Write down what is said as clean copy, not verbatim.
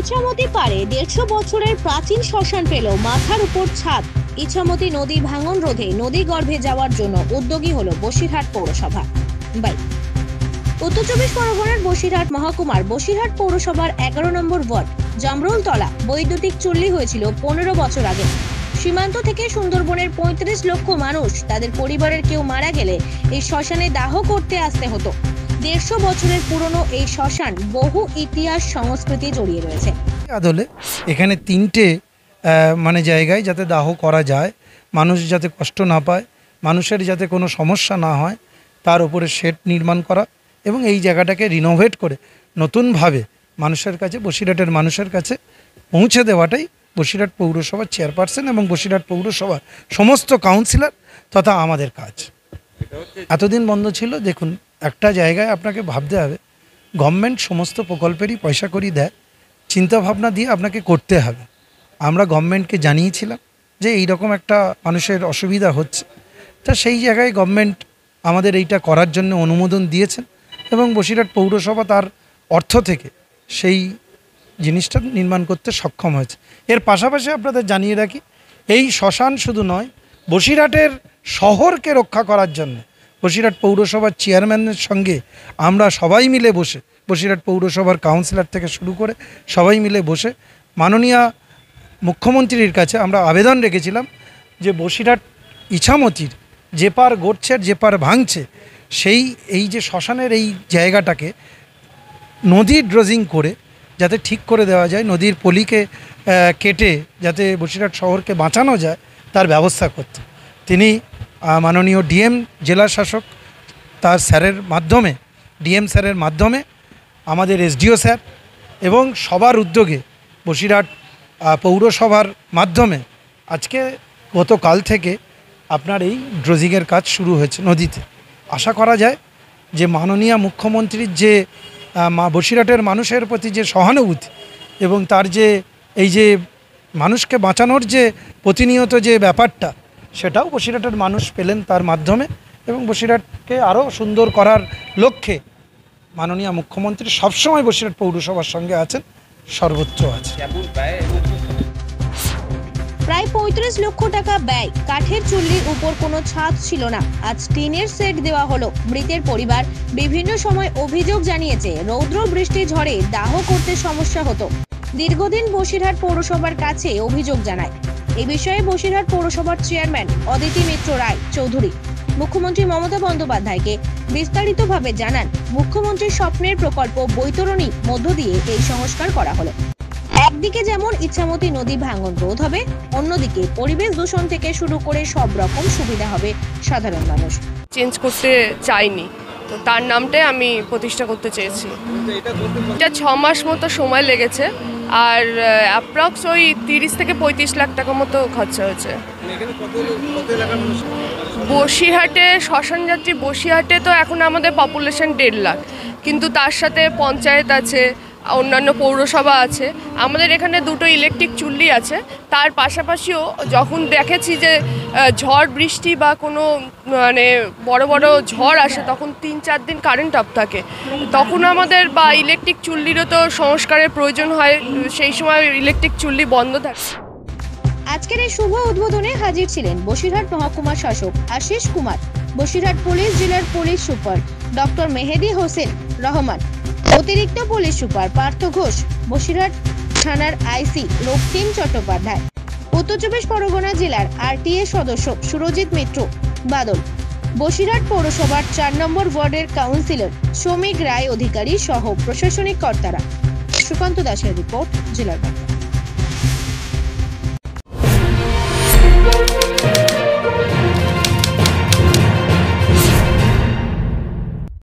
ইছামতি পারে 150 বছরের প্রাচীন শ্মশান পেল মাথার উপর ছাদ। ইছামতি নদী ভাঙন রোধে নদী গর্ভে যাওয়ার জন্য উদ্যোগী হলো বসিরহাট পৌরসভা। উত্তর 24 পরগনার বসিরহাট মহকুমার বসিরহাট পৌরসভার 11 নম্বর ওয়ার্ড জামরুলতলা বৈদ্যুতিক চুল্লি হয়েছিল 15 বছর আগে। সীমান্ত থেকে সুন্দরবনের 35 লক্ষ মানুষ তাদের পরিবারের কেউ মারা গেলে এই শ্মশানে দাহ করতে আসতে হতো। 150 বছরের পুরনো এই শ্মশান বহু ইতিহাস সংস্কৃতি জড়িয়ে রয়েছে। আদলে এখানে 3টে জায়গায় যাতে দাহ করা যায়, মানুষ যাতে কষ্ট না পায়, মানুষের যাতে কোনো সমস্যা না হয়, তার উপরে শেড নির্মাণ করা এবং এই জায়গাটাকে রিনোভেট করে নতুনভাবে মানুষের কাছে, বসিরহাটের মানুষের কাছে পৌঁছে দেওয়াটাই বসিরহাট পৌরসভার চেয়ারপারসন এবং বসিরহাট পৌরসভার সমস্ত কাউন্সিলর তথা আমাদের কাজ। এতদিন বন্ধ ছিল। দেখুন, একটা জায়গায় আপনাকে ভাবতে হবে, গভর্নমেন্ট সমস্ত প্রকল্পেরই পয়সা করি দেয়, চিন্তাভাবনা দিয়ে আপনাকে করতে হবে। আমরা গভর্নমেন্টকে জানিয়েছিলাম যে এইরকম একটা মানুষের অসুবিধা হচ্ছে, তা সেই জায়গায় গভর্নমেন্ট আমাদের এইটা করার জন্য অনুমোদন দিয়েছেন এবং বসিরহাট পৌরসভা তার অর্থ থেকে সেই জিনিসটা নির্মাণ করতে সক্ষম হয়েছে। এর পাশাপাশি আপনাদের জানিয়ে রাখি, এই শ্মশান শুধু নয়, বসিরহাটের শহরকে রক্ষা করার জন্য বসিরহাট পৌরসভার চেয়ারম্যানের সঙ্গে আমরা সবাই মিলে বসে, বসিরহাট পৌরসভার কাউন্সিলর থেকে শুরু করে সবাই মিলে বসে মাননীয় মুখ্যমন্ত্রীর কাছে আমরা আবেদন রেখেছিলাম যে বসিরহাট ইছামতির যে পার গড়ছে আর যে পার ভাঙছে, এই যে শ্মশানের এই জায়গাটাকে নদীর ড্রেজিং করে যাতে ঠিক করে দেওয়া যায়, নদীর পলিকে কেটে যাতে বসিরহাট শহরকে বাঁচানো যায় তার ব্যবস্থা করতে তিনি মাননীয় ডিএম জেলা শাসক তার স্যারের মাধ্যমে, ডিএম স্যারের মাধ্যমে আমাদের এসডিও স্যার এবং সবার উদ্যোগে বসিরহাট পৌরসভার মাধ্যমে আজকে গতকাল থেকে আপনার এই ড্রেজিংয়ের কাজ শুরু হয়েছে নদীতে। আশা করা যায় যে মাননীয় মুখ্যমন্ত্রীর যে বসিরহাটের মানুষের প্রতি যে সহানুভূতি এবং তার যে এই যে মানুষকে বাঁচানোর যে প্রতিনিয়ত যে ব্যাপারটা, সেটাও বসিরহাটের মানুষ পেলেন তার মাধ্যমে এবং বসিরহাটকে আরও সুন্দর করার লক্ষ্যে মাননীয় মুখ্যমন্ত্রী সবসময় বসিরহাট পৌরসভার সঙ্গে আছেন, সর্বোচ্চ আছে। প্রায় 35 লক্ষ টাকা ব্যয়, কাঠের চুল্লির উপর কোনো ছাদ ছিল না, আজ টিনের সেট দেওয়া হলো। মৃতের পরিবার বিভিন্ন সময় অভিযোগ জানিয়েছে রৌদ্র বৃষ্টি ঝড়ে দাহ করতে সমস্যা হতো। দীর্ঘদিন বসিরহাট পৌরসভার কাছে অভিযোগ জানায়। এই বিষয়ে বসিরহাট পৌরসভার চেয়ারম্যান অদিতি মিত্র রায় চৌধুরী মুখ্যমন্ত্রী মমতা বন্দ্যোপাধ্যায়কে বিস্তারিতভাবে জানান। মুখ্যমন্ত্রীর স্বপ্নের প্রকল্প বৈতরণী মধ্য দিয়ে এই সংস্কার করা হলো। একদিকে যেমন ইছামতি নদী ভাঙন রোধ হবে, অন্যদিকে পরিবেশ দূষণ থেকে শুরু করে সব রকম সুবিধা হবে সাধারণ মানুষ। চেঞ্জ করতে চাইনি, তো তার নামটাই আমি প্রতিষ্ঠা করতে চেয়েছি। এটা 6 মাস মতো সময় লেগেছে আর অ্যাপ্রক্স ওই 30 থেকে 35 লাখ টাকা মতো খরচা হয়েছে। বসিরহাটে শ্মশানযাত্রী বসিরহাটে তো এখন আমাদের পপুলেশন 1.5 লাখ, কিন্তু তার সাথে পঞ্চায়েত আছে, অন্যান্য পৌরসভা আছে, আমাদের এখানে 2টো ইলেকট্রিক চুল্লি আছে। তার পাশাপাশিও যখন দেখেছি যে ঝড় বৃষ্টি বা কোনো বড় বড় ঝড় আসে, তখন 3-4 দিন কারেন্ট অফ থাকে, তখন আমাদের বা ইলেকট্রিক চুল্লিরও তো সংস্কারের প্রয়োজন হয়, সেই সময় ইলেকট্রিক চুল্লি বন্ধ থাকে। আজকের এই শুভ উদ্বোধনে হাজির ছিলেন বসিরহাট মহকুমা শাসক আশিস কুমার, বসিরহাট পুলিশ জেলার পুলিশ সুপার ডক্টর মেহেদি হোসেন রহমান, অতিরিক্ত পুলিশ সুপার পার্থ ঘোষ, বসিরহাট থানার আইসি রক্তিম চট্টোপাধ্যায়, উত্তর 24 পরগনা জেলার আরটিএ সদস্য সুরজিৎ মিত্র বাদল, বসিরহাট পৌরসভার 4 নম্বর ওয়ার্ডের কাউন্সিলর শ্রমিক রায় অধিকারী সহ প্রশাসনিক কর্তারা। সুকান্ত দাসের রিপোর্ট, জেলার বার্তা।